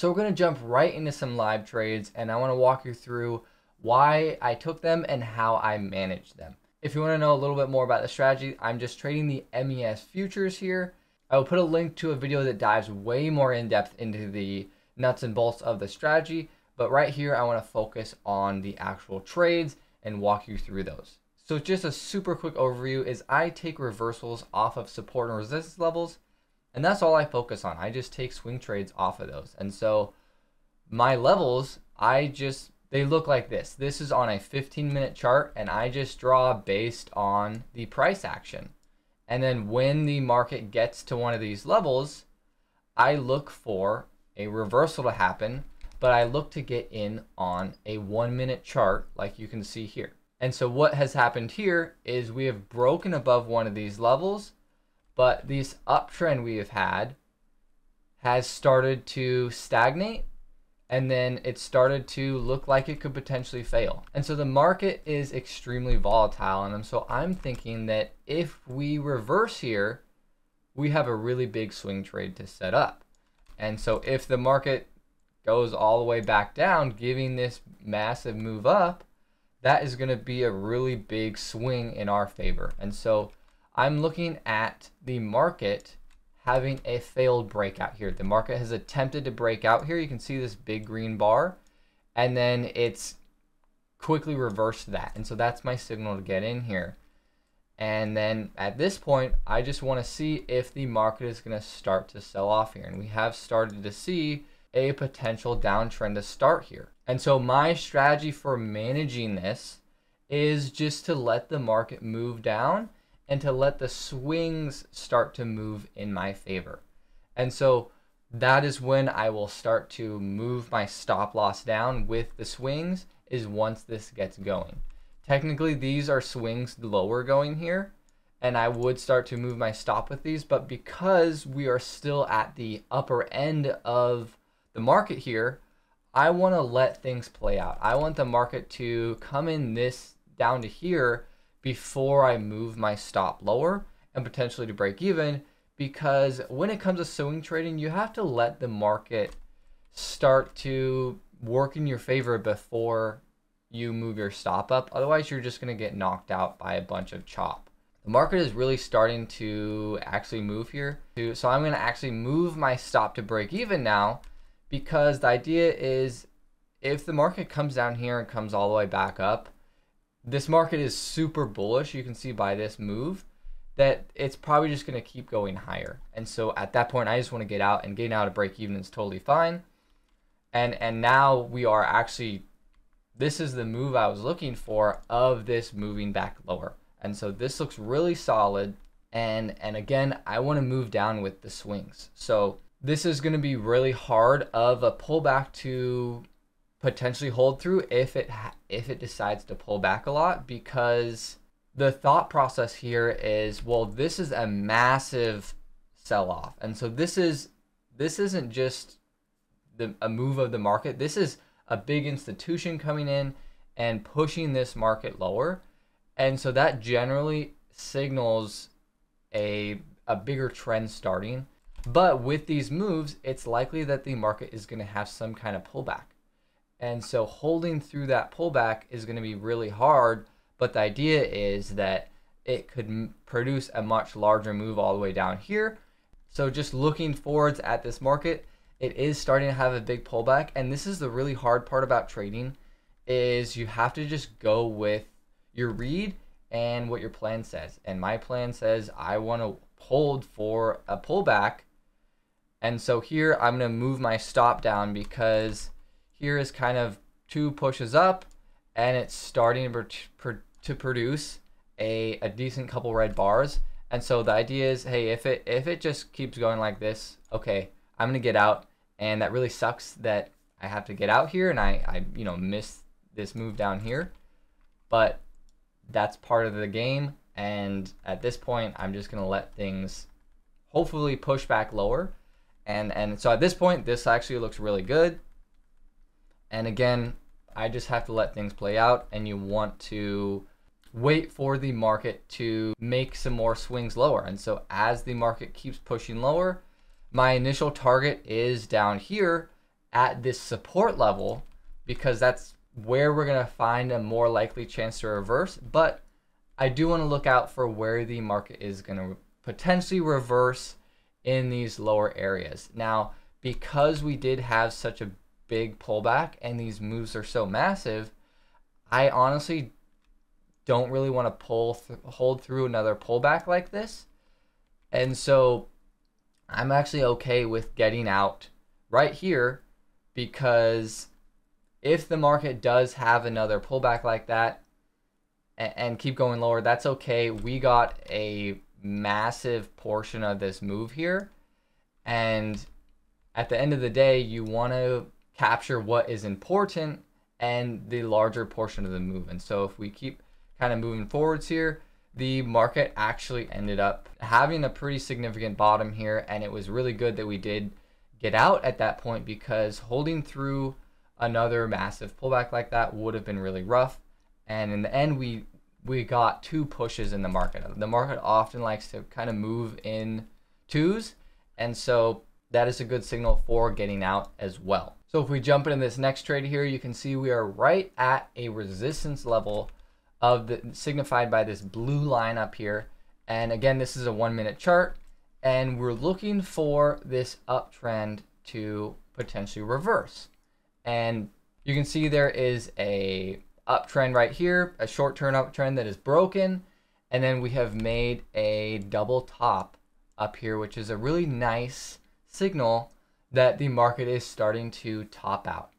So we're going to jump right into some live trades, and I want to walk you through why I took them and how I managed them. If you want to know a little bit more about the strategy, I'm just trading the MES futures here. I will put a link to a video that dives way more in depth into the nuts and bolts of the strategy, but right here I want to focus on the actual trades and walk you through those. So just a super quick overview is I take reversals off of support and resistance levels, and that's all I focus on. I just take swing trades off of those. And so my levels, they look like this. This is on a 15-minute chart, and I just draw based on the price action. And then when the market gets to one of these levels, I look for a reversal to happen, but I look to get in on a 1-minute chart like you can see here. And so what has happened here is we have broken above one of these levels, but this uptrend we have had has started to stagnate, and then it started to look like it could potentially fail. And so the market is extremely volatile, and so I'm thinking that if we reverse here, we have a really big swing trade to set up. And so if the market goes all the way back down, giving this massive move up, that is going to be a really big swing in our favor. And so I'm looking at the market having a failed breakout here. The market has attempted to break out here. You can see this big green bar, and then it's quickly reversed that. And so that's my signal to get in here. And then at this point, I just want to see if the market is going to start to sell off here. And we have started to see a potential downtrend to start here. And so my strategy for managing this is just to let the market move down and to let the swings start to move in my favor. And so that is when I will start to move my stop loss down with the swings, is once this gets going. Technically, these are swings lower going here, and I would start to move my stop with these, but because we are still at the upper end of the market here, I want to let things play out. I want the market to come in this down to here before I move my stop lower and potentially to break even, because when it comes to swing trading, you have to let the market start to work in your favor before you move your stop up. Otherwise, you're just going to get knocked out by a bunch of chop. The market is really starting to actually move here. So I'm going to actually move my stop to break even now, because the idea is if the market comes down here and comes all the way back up, this market is super bullish. You can see by this move that it's probably just going to keep going higher. And so at that point, I just want to get out, and getting out of break even is totally fine. And now we are actually, this is the move I was looking for of this moving back lower. And so this looks really solid. And again, I want to move down with the swings. So this is going to be really hard of a pullback to potentially hold through if it decides to pull back a lot, because the thought process here is, well, this is a massive sell-off, and so this isn't just a move of the market. This is a big institution coming in and pushing this market lower, and so that generally signals a bigger trend starting. But with these moves, it's likely that the market is going to have some kind of pullback. And so holding through that pullback is going to be really hard, but the idea is that it could produce a much larger move all the way down here. So just looking forwards at this market, it is starting to have a big pullback. And this is the really hard part about trading, is you have to just go with your read and what your plan says. And my plan says I want to hold for a pullback. And so here I'm going to move my stop down, because here is kind of 2 pushes up, and it's starting to produce a decent couple red bars. And so the idea is, hey, if it just keeps going like this, okay, I'm gonna get out. And that really sucks that I have to get out here, and I miss this move down here, but that's part of the game. And at this point, I'm just gonna let things hopefully push back lower. And so at this point, this actually looks really good. And again, I just have to let things play out, and you want to wait for the market to make some more swings lower. And so as the market keeps pushing lower, my initial target is down here, at this support level because that's where we're going to find a more likely chance to reverse. But I do want to look out for where the market is going to potentially reverse in these lower areas. Now, because we did have such a big pullback and these moves are so massive, I honestly don't really want to hold through another pullback like this. And so I'm actually okay with getting out right here, because if the market does have another pullback like that and keep going lower, that's okay. We got a massive portion of this move here. And at the end of the day, you want to capture what is important and the larger portion of the move. And so if we keep kind of moving forwards here, the market actually ended up having a pretty significant bottom here, and it was really good that we did get out at that point, because holding through another massive pullback like that would have been really rough. And in the end, we got 2 pushes in the market. The market often likes to kind of move in twos, and so that is a good signal for getting out as well. So if we jump into this next trade here, you can see we are right at a resistance level signified by this blue line up here. And again, this is a 1-minute chart, and we're looking for this uptrend to potentially reverse. And you can see there is a uptrend right here, a short-term uptrend that is broken, and then we have made a double top up here, which is a really nice signal that the market is starting to top out.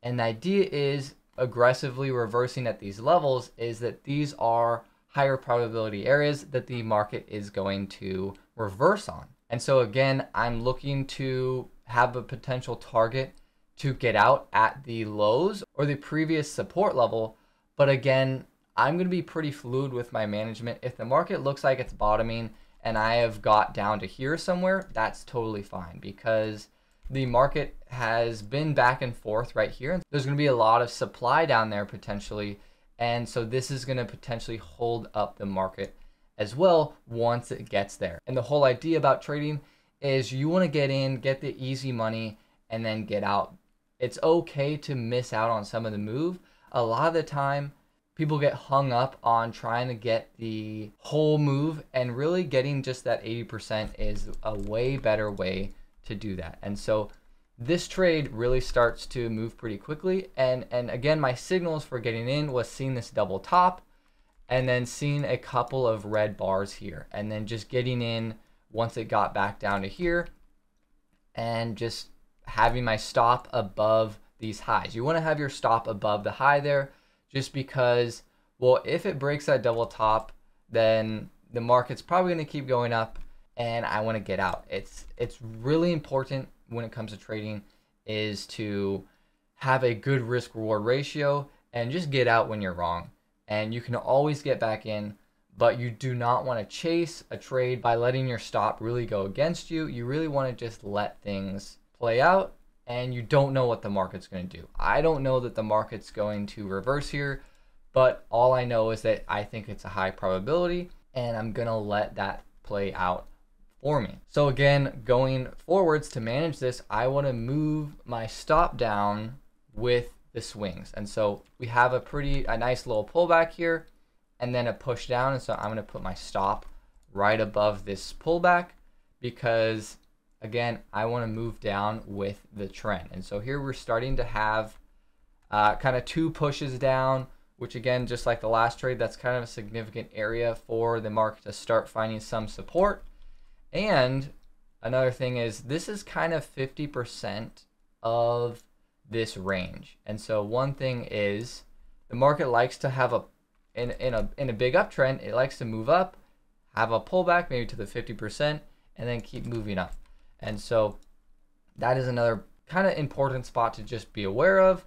And the idea is aggressively reversing at these levels is that these are higher probability areas that the market is going to reverse on. And so again, I'm looking to have a potential target to get out at the lows or the previous support level. But again, I'm going to be pretty fluid with my management. If the market looks like it's bottoming and I have got down to here somewhere, that's totally fine, because the market has been back and forth right here. And there's going to be a lot of supply down there potentially. And so this is going to potentially hold up the market as well once it gets there. And the whole idea about trading is you want to get in, get the easy money, and then get out. It's okay to miss out on some of the move. A lot of the time, people get hung up on trying to get the whole move, and really getting just that 80% is a way better way to do that. And so this trade really starts to move pretty quickly. And again, my signals for getting in was seeing this double top and then seeing a couple of red bars here, and then just getting in once it got back down to here and just having my stop above these highs. You want to have your stop above the high there, just because, well, if it breaks that double top, then the market's probably going to keep going up and I want to get out. It's really important when it comes to trading is to have a good risk reward ratio and just get out when you're wrong. And you can always get back in, but you do not want to chase a trade by letting your stop really go against you. You really want to just let things play out, and you don't know what the market's going to do. I don't know that the market's going to reverse here, but all I know is that I think it's a high probability, and I'm going to let that play out for me. So again, going forwards to manage this, I want to move my stop down with the swings. And so we have a nice little pullback here and then a push down. And so I'm going to put my stop right above this pullback, because again, I want to move down with the trend. And so here we're starting to have kind of 2 pushes down, which again, just like the last trade, that's kind of a significant area for the market to start finding some support. And another thing is, this is kind of 50% of this range. And so one thing is, the market likes to have in a big uptrend, it likes to move up, have a pullback maybe to the 50%, and then keep moving up. And so that is another kind of important spot to just be aware of,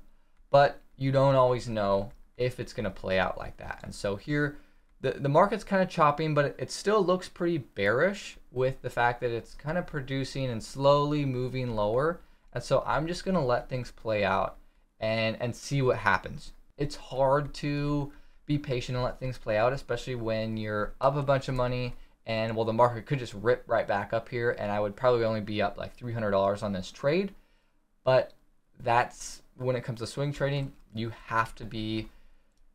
but you don't always know if it's going to play out like that. And so here, the market's kind of chopping, but it still looks pretty bearish with the fact that it's kind of producing and slowly moving lower. And so I'm just going to let things play out and see what happens. It's hard to be patient and let things play out, especially when you're up a bunch of money and, well, the market could just rip right back up here, and I would probably only be up like $300 on this trade. But that's when it comes to swing trading, you have to be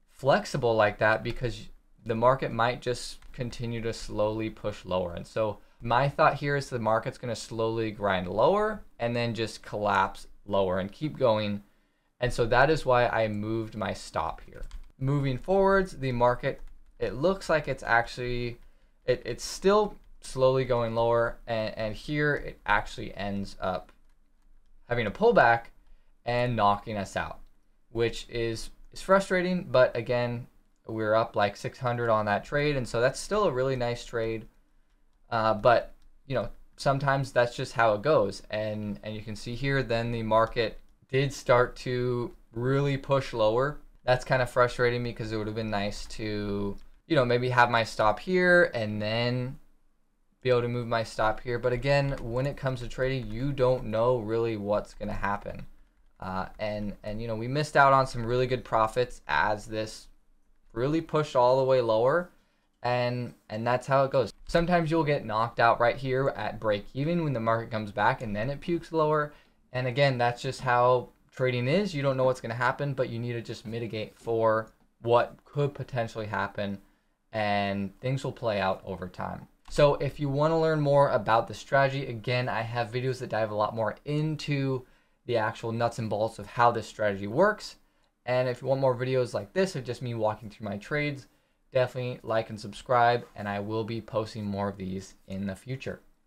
flexible like that, because the market might just continue to slowly push lower. And so my thought here is the market's going to slowly grind lower and then just collapse lower and keep going. And so that is why I moved my stop here. Moving forwards, the market, it looks like it's actually, it's still slowly going lower, and here it actually ends up having a pullback and knocking us out, which is frustrating. But again, we're up like 600 on that trade, and so that's still a really nice trade. But you know, sometimes that's just how it goes. And you can see here, then the market did start to really push lower. That's kind of frustrating because it would have been nice to, you know, maybe have my stop here and then be able to move my stop here. But again, when it comes to trading, you don't know really what's going to happen. And you know, we missed out on some really good profits as this really pushed all the way lower, and that's how it goes. Sometimes you'll get knocked out right here at break even when the market comes back, and then it pukes lower. And again, that's just how trading is. You don't know what's going to happen, but you need to just mitigate for what could potentially happen, and things will play out over time. So if you want to learn more about the strategy, again, I have videos that dive a lot more into the actual nuts and bolts of how this strategy works. And if you want more videos like this of just me walking through my trades, definitely like and subscribe, and I will be posting more of these in the future.